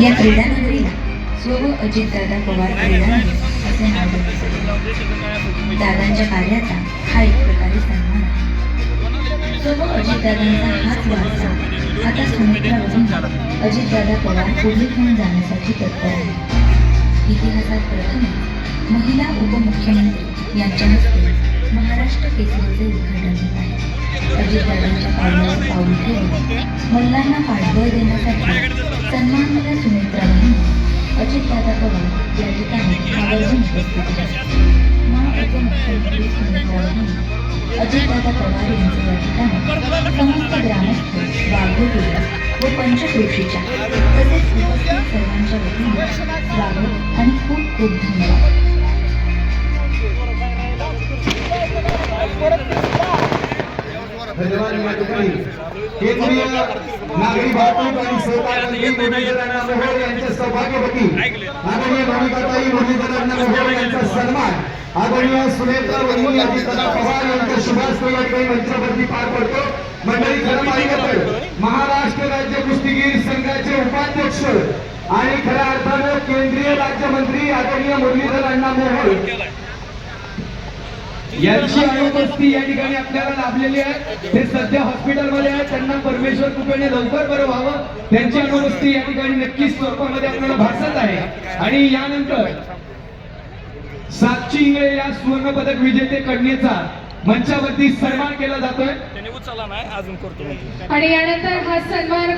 या क्रीडा नगरीला स्व अजितदादा पवार क्रीडा असे नाव देण्यात दादांच्या कार्याचा हा एक प्रकारे सन्मान आहे। स्व अजितदादांचा हाच वारसा आता समुद्रावरून अजितदादा पवार पुढे घेऊन जाण्यासाठी तत्पर आहे। इतिहासात प्रथम महिला उपमुख्यमंत्री यांच्या हस्ते महाराष्ट्र केसरीचे उद्घाटन होत आहे। अजितदादांच्या पावलावर पाऊल ठेवून मल्लांना पाठबळ देण्यासाठी सन्माननीय सुमित्रा बहिणी अजितदादा पवार या ठिकाणी आवर्जून उपस्थित आहेत। उपमुख्यमंत्री सुमित्रा बहिणी अजितदादा पवार यांचे या ठिकाणी समस्त ग्रामस्थ वाघोटी व पंचक्रोशीच्या तसेच उपस्थित सर्वांच्या वतीने स्वागत आणि खूप खूप धन्यवाद। केंद्रीय नागरी वाहतूक आणि सहकार मंत्री मुरलीधरांना मोहोळ यांचे सौभाग्यवती आदरणीय भाविकाताई मुरलीधरांना मोहोळ यांचा सन्मान आदरणीय सुनेत्रा वहिनी अजितदादा पवार यांच्या शुभास्ते या ठिकाणी मंचावरती पार पडतो। मंडळी खरं पाहिलं तर महाराष्ट्र राज्य कुस्तीगीर संघाचे उपाध्यक्ष आणि खऱ्या अर्थानं केंद्रीय राज्यमंत्री आदरणीय मुरलीधरांना मोहोळ यांची अनुपस्थिती या ठिकाणी आपल्याला लाभलेली आहे। ते सध्या हॉस्पिटलमध्ये आहेत, त्यांना परमेश्वर कृपेने लवकर बरं व्हावं। त्यांची अनुपस्थिती या ठिकाणी नक्कीच स्वरूपामध्ये आपल्याला भासत आहे। आणि यानंतर साक्षी इंगळे या सुवर्ण पदक विजेते कन्येचा मंचावरती सन्मान केला जातोय त्याने उचलला नाही अजून करतो आणि यानंतर हा सन्मान